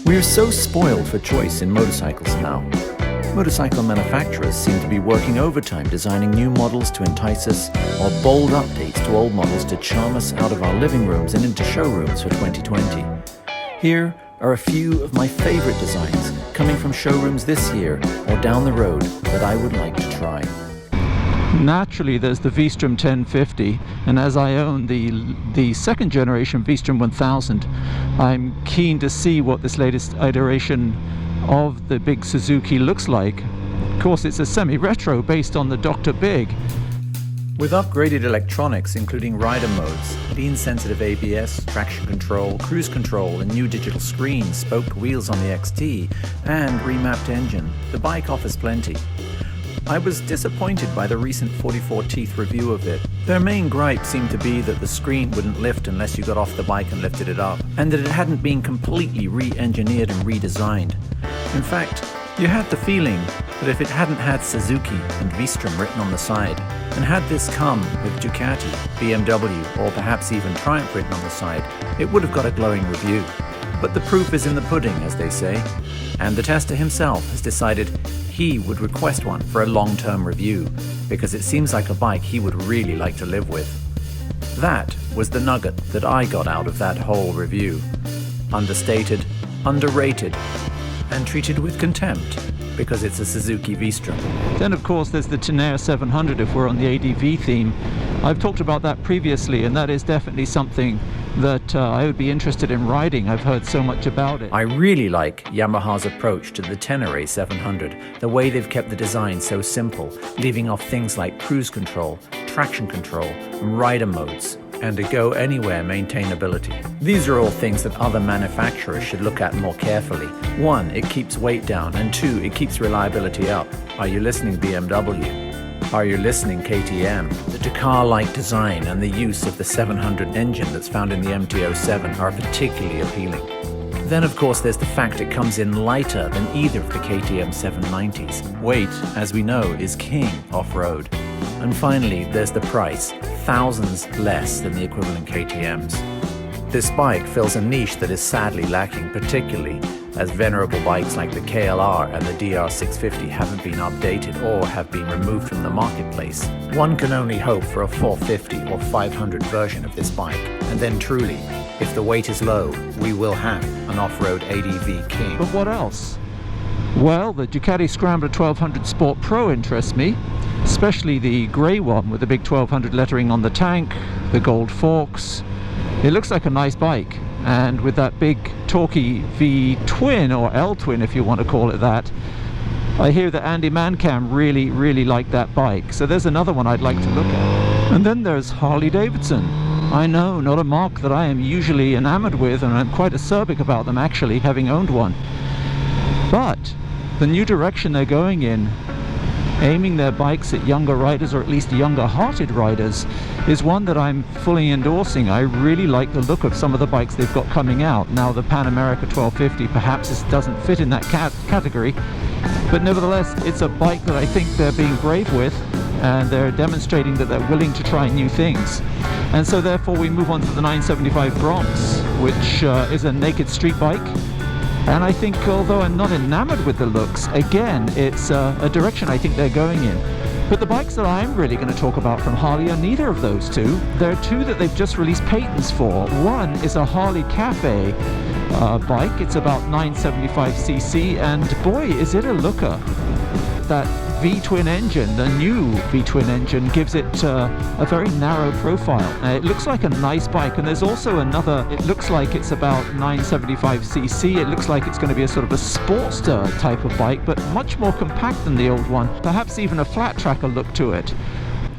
We are so spoiled for choice in motorcycles now. Motorcycle manufacturers seem to be working overtime designing new models to entice us, or bold updates to old models to charm us out of our living rooms and into showrooms for 2020. Here are a few of my favorite designs coming from showrooms this year or down the road that I would like to try. Naturally, there's the VStrom 1050, and as I own the second generation VStrom 1000, I'm keen to see what this latest iteration of the big Suzuki looks like. Of course, it's a semi-retro based on the Dr. Big. With upgraded electronics including rider modes, beam-sensitive ABS, traction control, cruise control, and new digital screens, spoked wheels on the XT, and remapped engine, the bike offers plenty. I was disappointed by the recent 44 Teeth review of it. Their main gripe seemed to be that the screen wouldn't lift unless you got off the bike and lifted it up, and that it hadn't been completely re-engineered and redesigned. In fact, you had the feeling that if it hadn't had Suzuki and VStrom written on the side, and had this come with Ducati, BMW, or perhaps even Triumph written on the side, it would have got a glowing review. But the proof is in the pudding, as they say, and the tester himself has decided he would request one for a long-term review, because it seems like a bike he would really like to live with. That was the nugget that I got out of that whole review. Understated, underrated, and treated with contempt, because it's a Suzuki VStrom. Then of course there's the Tenor 700 if we're on the ADV theme. I've talked about that previously, and that is definitely something that I would be interested in riding. I've heard so much about it. I really like Yamaha's approach to the Tenor 700, the way they've kept the design so simple, leaving off things like cruise control, traction control, and rider modes, and a go-anywhere maintainability. These are all things that other manufacturers should look at more carefully. 1, it keeps weight down, and 2, it keeps reliability up. Are you listening, BMW? Are you listening, KTM? The Dakar-like design and the use of the 700 engine that's found in the MT-07 are particularly appealing. Then of course there's the fact it comes in lighter than either of the KTM 790s. Weight, as we know, is king off-road. And finally, there's the price, thousands less than the equivalent KTMs. This bike fills a niche that is sadly lacking, particularly as venerable bikes like the KLR and the DR650 haven't been updated or have been removed from the marketplace. One can only hope for a 450 or 500 version of this bike, and then truly, if the weight is low, we will have an off-road ADV king. But what else? Well, the Ducati Scrambler 1200 Sport Pro interests me, especially the grey one with the big 1200 lettering on the tank, the gold forks. It looks like a nice bike, and with that big torquey V-twin, or L-twin if you want to call it that, I hear that Andy Mancam really liked that bike, so there's another one I'd like to look at. And then there's Harley Davidson. I know, not a marque that I am usually enamored with, and I'm quite acerbic about them actually, having owned one. But the new direction they're going in, aiming their bikes at younger riders, or at least younger hearted riders, is one that I'm fully endorsing. I really like the look of some of the bikes they've got coming out. Now the Pan America 1250 perhaps this doesn't fit in that category, but nevertheless it's a bike that I think they're being brave with, and they're demonstrating that they're willing to try new things. And so therefore we move on to the 975 Bronx, which is a naked street bike. And I think, although I'm not enamored with the looks, again, it's a direction I think they're going in. But the bikes that I'm really going to talk about from Harley are neither of those two. There are two that they've just released patents for. One is a Harley Cafe bike. It's about 975cc, and boy, is it a looker. That V-twin engine, the new V-twin engine, gives it a very narrow profile. It looks like a nice bike, and there's also another, it looks like it's about 975cc. It looks like it's going to be a sort of a Sportster type of bike, but much more compact than the old one, perhaps even a flat tracker look to it.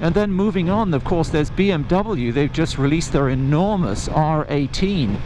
And then moving on, of course, there's BMW. They've just released their enormous R18,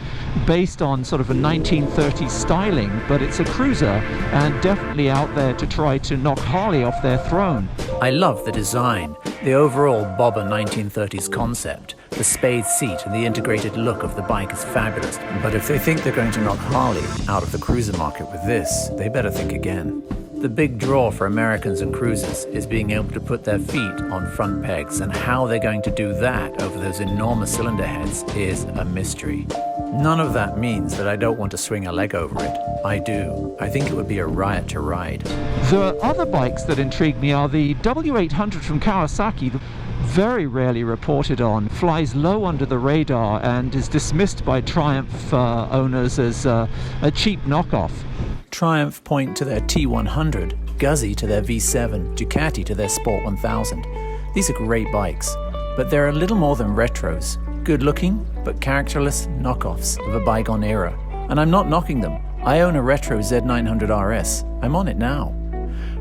based on sort of a 1930s styling, but it's a cruiser, and definitely out there to try to knock Harley off their throne. I love the design, the overall bobber 1930s concept. The spade seat and the integrated look of the bike is fabulous. But if they think they're going to knock Harley out of the cruiser market with this, they better think again. The big draw for Americans and cruisers is being able to put their feet on front pegs, and how they're going to do that over those enormous cylinder heads is a mystery. None of that means that I don't want to swing a leg over it. I do. I think it would be a riot to ride. The other bikes that intrigue me are the W800 from Kawasaki, very rarely reported on, flies low under the radar and is dismissed by Triumph owners as a cheap knockoff. Triumph point to their T100, Guzzi to their V7, Ducati to their Sport 1000. These are great bikes, but they're a little more than retros. Good looking, but characterless knockoffs of a bygone era. And I'm not knocking them. I own a retro Z900 RS. I'm on it now.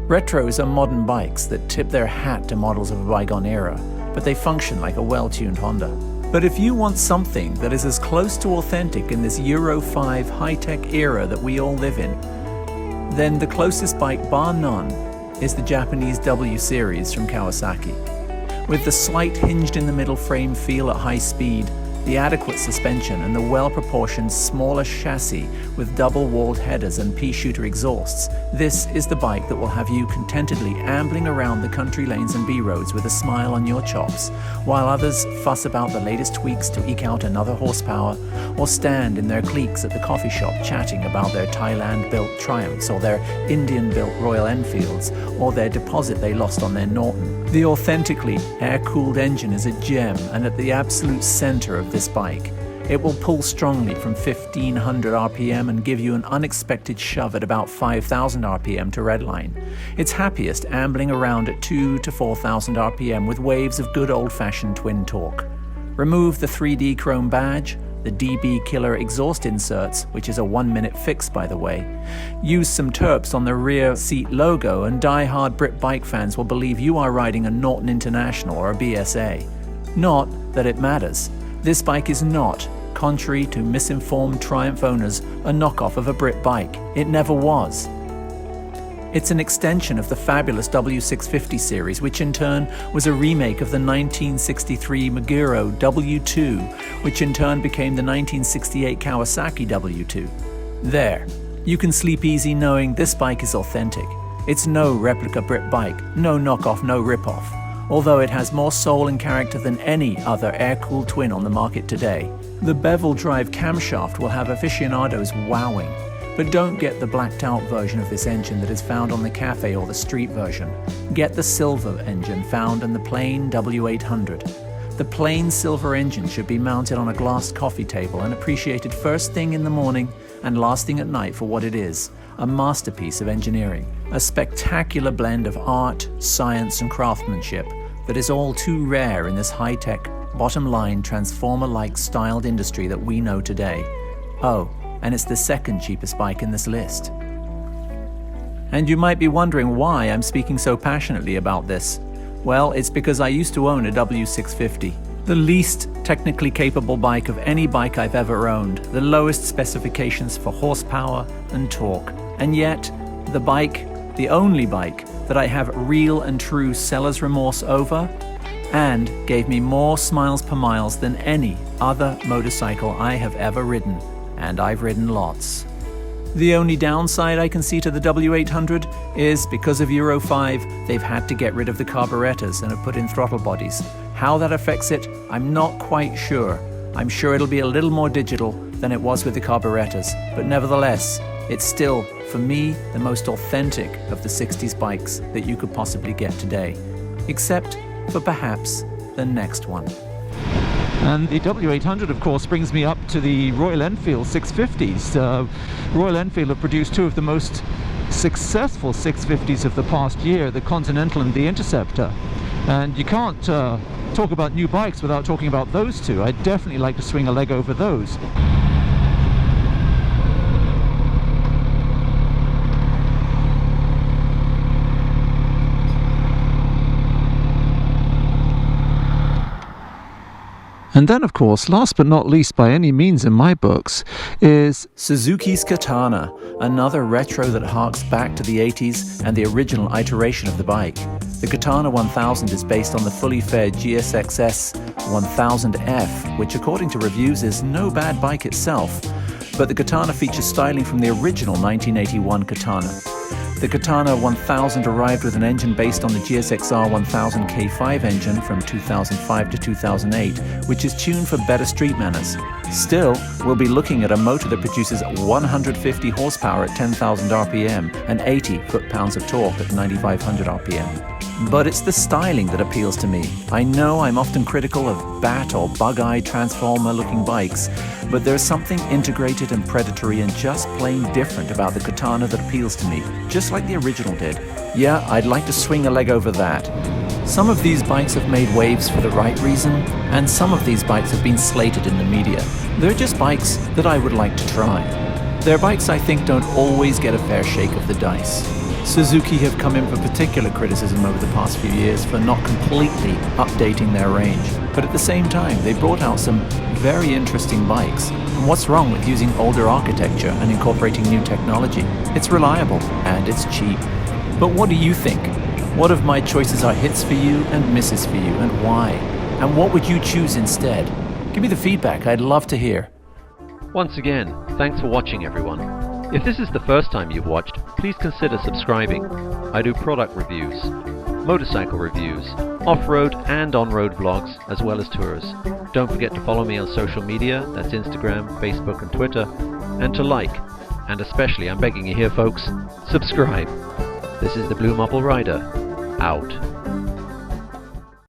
Retros are modern bikes that tip their hat to models of a bygone era, but they function like a well-tuned Honda. But if you want something that is as close to authentic in this Euro 5 high-tech era that we all live in, then the closest bike, bar none, is the Japanese W series from Kawasaki. With the slight hinged-in-the-middle frame feel at high speed, the adequate suspension and the well-proportioned smaller chassis with double-walled headers and pea-shooter exhausts, this is the bike that will have you contentedly ambling around the country lanes and B-roads with a smile on your chops, while others fuss about the latest tweaks to eke out another horsepower, or stand in their cliques at the coffee shop chatting about their Thailand-built Triumphs or their Indian-built Royal Enfields or their deposit they lost on their Norton. The authentically air-cooled engine is a gem and at the absolute center of this bike. It will pull strongly from 1500 RPM and give you an unexpected shove at about 5000 RPM to redline. It's happiest ambling around at 2 to 4000 RPM with waves of good old-fashioned twin torque. Remove the 3D chrome badge, the DB Killer exhaust inserts, which is a 1-minute fix by the way. Use some terps on the rear seat logo and die-hard Brit bike fans will believe you are riding a Norton International or a BSA. Not that it matters. This bike is not, contrary to misinformed Triumph owners, a knockoff of a Brit bike. It never was. It's an extension of the fabulous W650 series, which in turn was a remake of the 1963 Maguro W2, which in turn became the 1968 Kawasaki W2. There. You can sleep easy knowing this bike is authentic. It's no replica Brit bike, no knockoff, no ripoff, although it has more soul and character than any other air-cooled twin on the market today. The bevel drive camshaft will have aficionados wowing. But don't get the blacked-out version of this engine that is found on the cafe or the street version. Get the silver engine found in the plain W800. The plain silver engine should be mounted on a glass coffee table and appreciated first thing in the morning and last thing at night for what it is, a masterpiece of engineering, a spectacular blend of art, science, and craftsmanship that is all too rare in this high-tech, bottom-line, transformer-like styled industry that we know today. Oh, and it's the second cheapest bike in this list. And you might be wondering why I'm speaking so passionately about this. Well, it's because I used to own a W650, the least technically capable bike of any bike I've ever owned, the lowest specifications for horsepower and torque, and yet the bike, the only bike that I have real and true seller's remorse over, and gave me more smiles per miles than any other motorcycle I have ever ridden. And I've ridden lots. The only downside I can see to the W800 is because of Euro 5, they've had to get rid of the carburetors and have put in throttle bodies. How that affects it, I'm not quite sure. I'm sure it'll be a little more digital than it was with the carburetors, but nevertheless, it's still, for me, the most authentic of the 60s bikes that you could possibly get today. Except for perhaps the next one. And the W800, of course, brings me up to the Royal Enfield 650s. Royal Enfield have produced two of the most successful 650s of the past year, the Continental and the Interceptor. And you can't talk about new bikes without talking about those two. I'd definitely like to swing a leg over those. And then, of course, last but not least by any means in my books, is Suzuki's Katana, another retro that harks back to the 80s and the original iteration of the bike. The Katana 1000 is based on the fully fed GSXS 1000F, which according to reviews is no bad bike itself, but the Katana features styling from the original 1981 Katana. The Katana 1000 arrived with an engine based on the GSXR 1000 K5 engine from 2005 to 2008, which is tuned for better street manners. Still, we'll be looking at a motor that produces 150 horsepower at 10,000 RPM and 80 foot-pounds of torque at 9,500 RPM. But it's the styling that appeals to me. I know I'm often critical of bat or bug-eyed transformer-looking bikes, but there's something integrated and predatory and just plain different about the Katana that appeals to me, just like the original did. Yeah, I'd like to swing a leg over that. Some of these bikes have made waves for the right reason, and some of these bikes have been slated in the media. They're just bikes that I would like to try. They're bikes I think don't always get a fair shake of the dice. Suzuki have come in for particular criticism over the past few years for not completely updating their range, but at the same time they brought out some very interesting bikes. And what's wrong with using older architecture and incorporating new technology? It's reliable and it's cheap. But what do you think? What of my choices are hits for you and misses for you, and why? And what would you choose instead? Give me the feedback, I'd love to hear. Once again, thanks for watching everyone. If this is the first time you've watched, please consider subscribing. I do product reviews, motorcycle reviews, off-road and on-road vlogs, as well as tours. Don't forget to follow me on social media, that's Instagram, Facebook and Twitter, and to like, and especially, I'm begging you here folks, subscribe. This is the BlueMarbleRider, out.